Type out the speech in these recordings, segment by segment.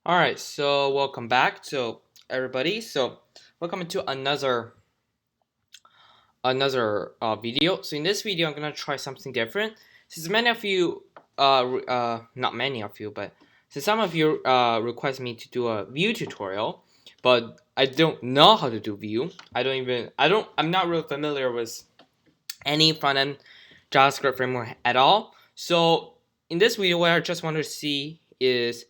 Alright, so welcome back. So everybody, welcome to another video. So in this video, I'm gonna try something different. Since many of you, not many of you, but since some of you request me to do a Vue tutorial, but I don't know how to do Vue. I'm not really familiar with any front-end JavaScript framework at all. So in this video, what I just want to see is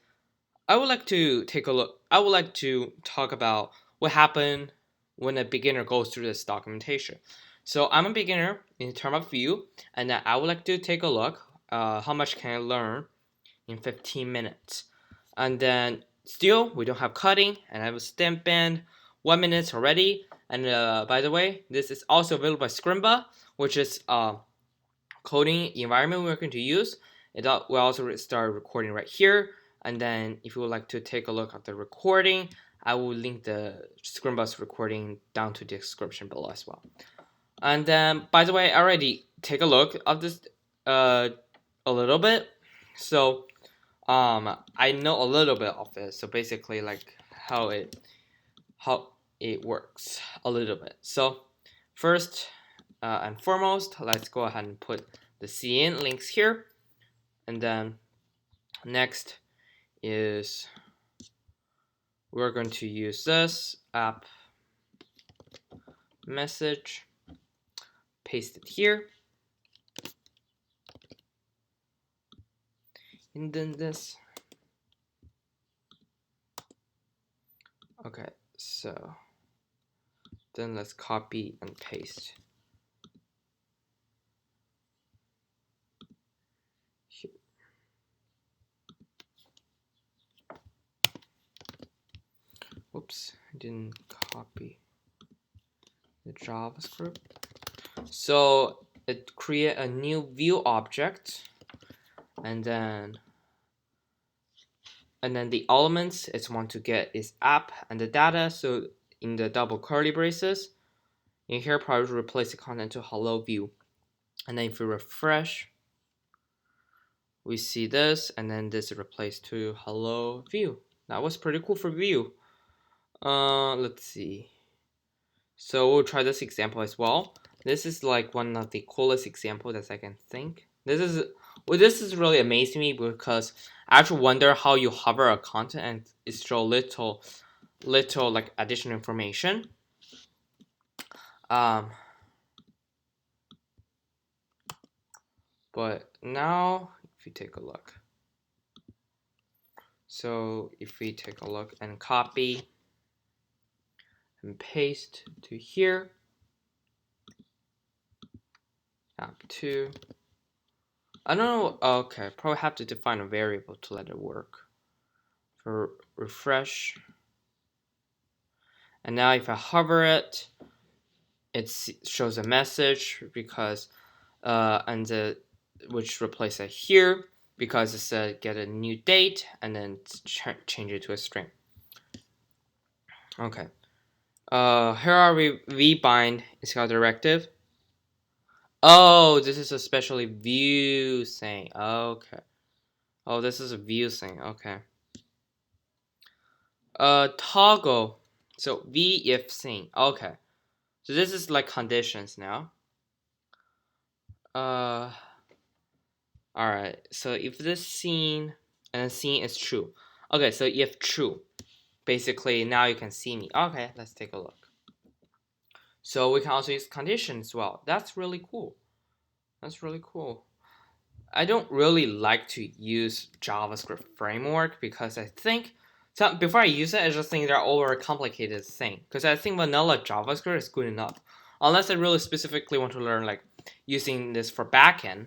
I would like to take a look. I would like to talk about what happened when a beginner goes through this documentation. So I'm a beginner in terms of Vue, and I would like to take a look. How much can I learn in 15 minutes? And then still, we don't have cutting, and I have a stamp band, 1 minute already. And by the way, this is also available by Scrimba, which is coding environment we're going to use. We'll also start recording right here. And then if you would like to take a look at the recording, I will link the Scrimba's recording down to the description below as well. And then, by the way, I already take a look at this a little bit. So I know a little bit of it. So basically, like how it works a little bit. So first and foremost, let's go ahead and put the CN links here. And then next is we're going to use this app message, paste it here, and then this. Okay, so then let's copy and paste here. Whoops, I didn't copy the JavaScript. So it create a new view object, and then the elements it's want to get is app and the data. So in the double curly braces, in here probably replace the content to hello view. And then if we refresh, we see this, and then this is replaced to hello view. That was pretty cool for Vue. Let's see. So we'll try this example as well. This is like one of the coolest examples that I can think. This is really amazing me because I actually wonder how you hover a content and it show little like additional information. But now if you take a look. So if we take a look and copy and paste to here, app 2. I don't know, okay, probably have to define a variable to let it work. For refresh. And now if I hover it, it shows a message because, which replace it here because it said get a new date and then change it to a string. Okay. Here are we vbind is called directive. Oh, this is especially Vue thing. Okay. Oh, this is a Vue thing. Okay. Toggle. So v if thing. Okay. So this is like conditions now. All right. So if this scene and scene is true. Okay. So if true, basically now you can see me. Okay. Let's take a look. So we can also use conditions as well. That's really cool. That's really cool. I don't really like to use JavaScript framework because I think before I use it, I just think they're overcomplicated thing. Because I think vanilla JavaScript is good enough, unless I really specifically want to learn like using this for backend.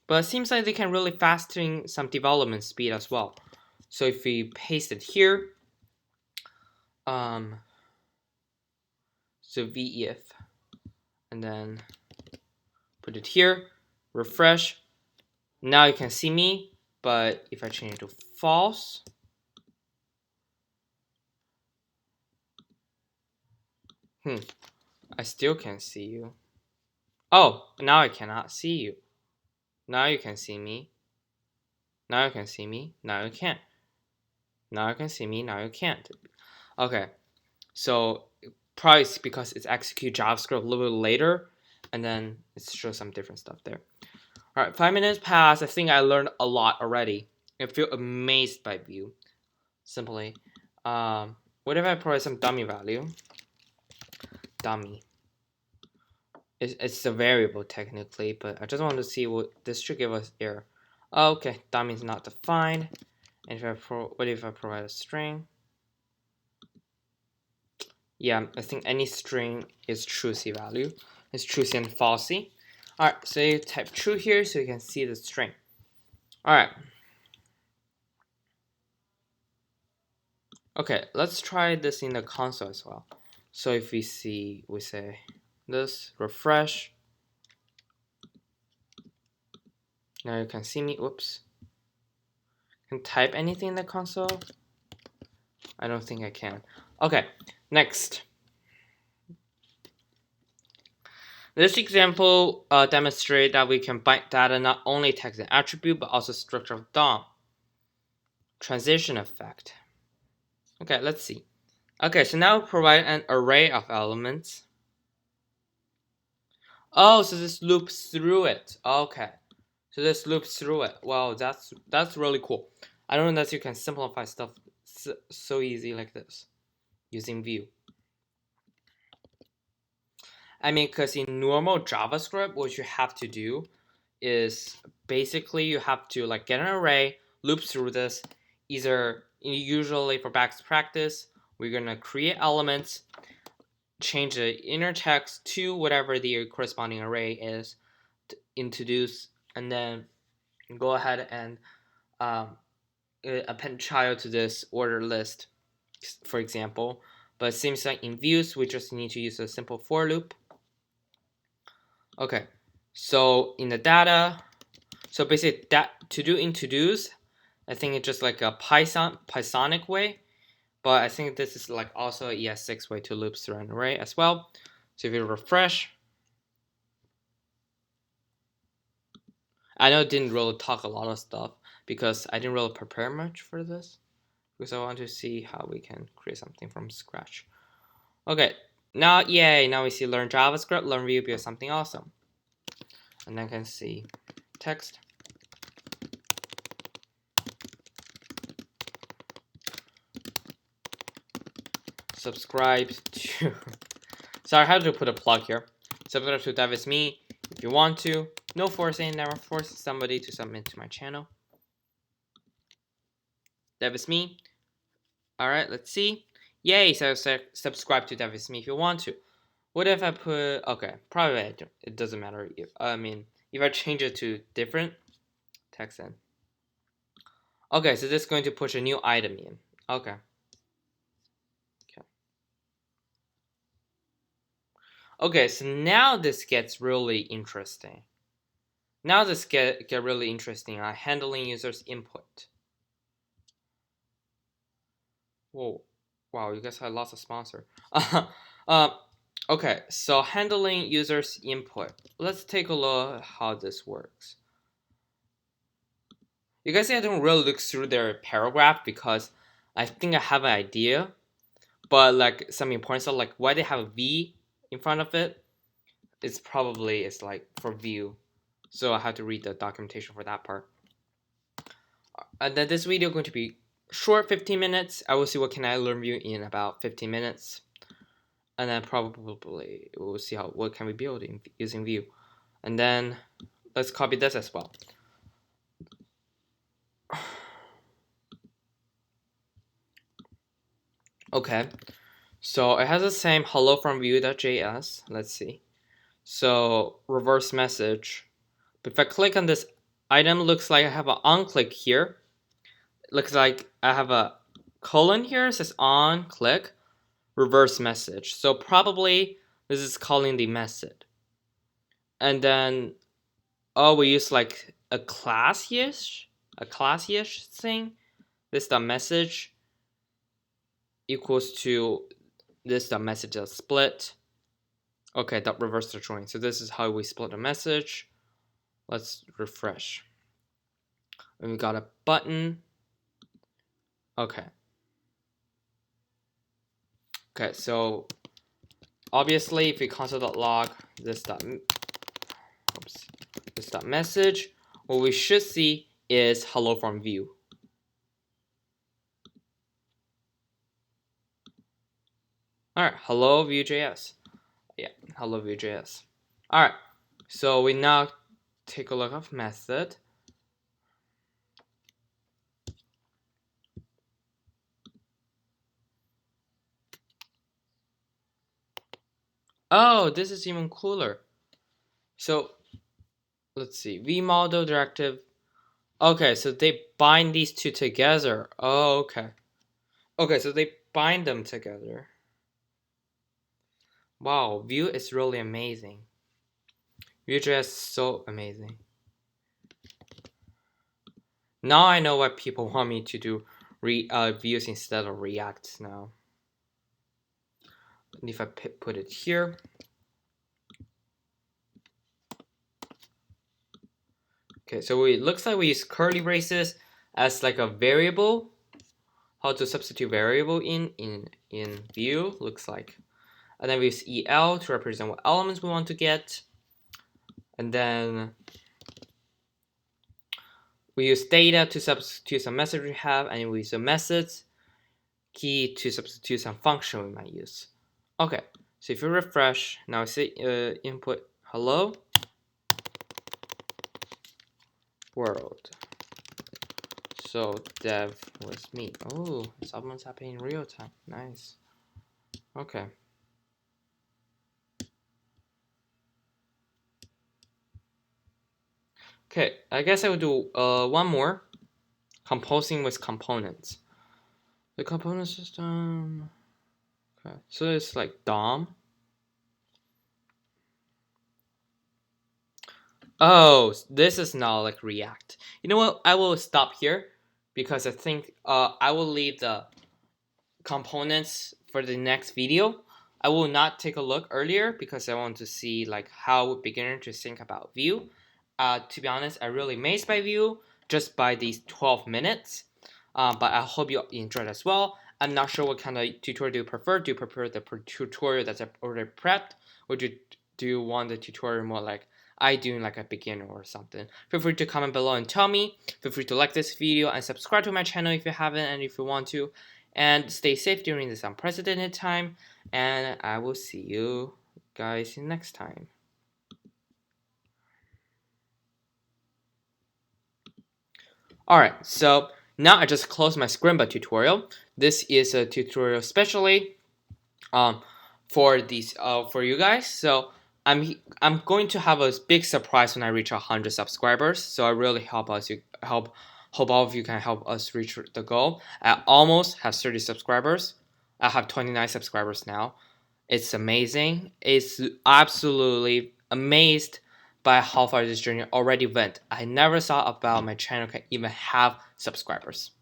But it seems like they can really fasten some development speed as well. So if we paste it here, so vif, and then put it here, refresh. Now you can see me, but if I change it to false, I still can't see you. Oh, now I cannot see you. Now you can see me. Now you can see me. Now you can't. Now you can see me, now you can't. Okay, so probably it's because it's execute JavaScript a little bit later, and then it shows some different stuff there. All right, 5 minutes passed. I think I learned a lot already. I feel amazed by Vue. Simply, what if I provide some dummy value? Dummy. It's a variable technically, but I just want to see what this should give us error. Okay, dummy is not defined. And what if I provide a string? Yeah, I think any string is trueC value. It's trueC and falsy. All right, so you type true here so you can see the string. All right. Okay, let's try this in the console as well. So if we say this, refresh. Now you can see me, whoops. Can type anything in the console? I don't think I can. Okay, next. This example demonstrates that we can bind data not only text and attribute, but also structure of DOM. Transition effect. Okay, let's see. Okay, so now provide an array of elements. Oh, so this loops through it. Okay, so this loops through it. Wow, that's really cool. I don't know that you can simplify stuff so easy like this using Vue. I mean, because in normal JavaScript, what you have to do is basically you have to like get an array, loop through this. Either usually for best practice, we're gonna create elements, change the inner text to whatever the corresponding array is, to introduce, and then go ahead and append child to this order list, for example. But it seems like in views, we just need to use a simple for loop. Okay, so in the data, so basically that to do introduce, I think it's just like a Pythonic way, but I think this is like also a ES6 way to loop through an array as well. So if you refresh, I know it didn't really talk a lot of stuff because I didn't really prepare much for this because I want to see how we can create something from scratch. Okay, now yay, now we see learn JavaScript, learn Vue, build something awesome. And then I can see text. Subscribe to sorry, I had to put a plug here. Subscribe to DevIsMe if you want to. No forcing, never force somebody to submit to my channel. DevIsMe. Alright, let's see. Yay, so subscribe to DevIsMe if you want to. What if I put okay, probably it doesn't matter if if I change it to different text in. Okay, so this is going to push a new item in. Okay. Okay, so now this gets really interesting. Now this get really interesting. Handling users' input. Whoa, wow! You guys had lots of sponsor. Okay, so handling users' input. Let's take a look at how this works. You guys see I don't really look through their paragraph because I think I have an idea, but like some important stuff, like why they have a V in front of it, it's like for Vue. So I have to read the documentation for that part. And then this video is going to be short, 15 minutes. I will see what can I learn Vue in about 15 minutes. And then probably we'll see what can we build using Vue. And then let's copy this as well. Okay, so it has the same hello from Vue.js. Let's see. So reverse message. But if I click on this item, looks like I have an on click here. Looks like I have a colon here. It says on click reverse message. So probably this is calling the method. And then we use like a class-ish thing. This the message equals to this the message split. Okay, that reverse the join. So this is how we split a message. Let's refresh. And we got a button. Okay. Okay, so obviously if we console.log this dot message, what we should see is hello from Vue. All right, hello VueJS. Yeah, hello VueJS. All right, so we now take a look at method. Oh, this is even cooler. So let's see, vModel directive. Okay, so they bind these two together. Oh, okay. Okay, so they bind them together. Wow, Vue is really amazing. VueJS is so amazing. Now I know why people want me to do Vues instead of React now. And if I put it here. Okay, so it looks like we use curly braces as like a variable. How to substitute variable in Vue looks like. And then we use EL to represent what elements we want to get. And then we use data to substitute some message we have, and we use a methods key to substitute some function we might use. Okay, so if you refresh, now say input hello world. So dev was me. Oh, someone's happening in real time. Nice. Okay. Okay, I guess I will do one more. Composing with components. The component system. Okay, so it's like DOM. Oh, this is not like React. You know what? I will stop here because I think I will leave the components for the next video. I will not take a look earlier because I want to see like how beginner to think about Vue. To be honest, I really amazed by Vue just by these 12 minutes. But I hope you enjoyed as well. I'm not sure what kind of tutorial do you prefer. Do you prefer the tutorial that's already prepped, or do you want the tutorial more like I do like a beginner or something? Feel free to comment below and tell me. Feel free to like this video and subscribe to my channel if you haven't and if you want to. And stay safe during this unprecedented time. And I will see you guys next time. Alright, so now I just closed my Scrimba tutorial. This is a tutorial especially for these for you guys. So I'm going to have a big surprise when I reach 100 subscribers. So I really hope all of you can help us reach the goal. I almost have 30 subscribers. I have 29 subscribers now. It's amazing. It's absolutely amazed by how far this journey already went. I never thought about my channel can even have subscribers.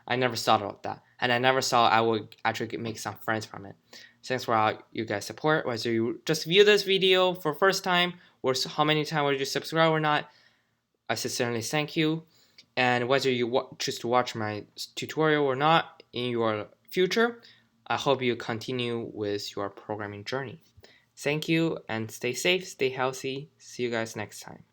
I never thought about that. And I never thought I would actually make some friends from it. Thanks for all you guys' support. Whether you just view this video for first time or how many times would you subscribe or not, I sincerely thank you. And whether you choose to watch my tutorial or not in your future, I hope you continue with your programming journey. Thank you and stay safe, stay healthy. See you guys next time.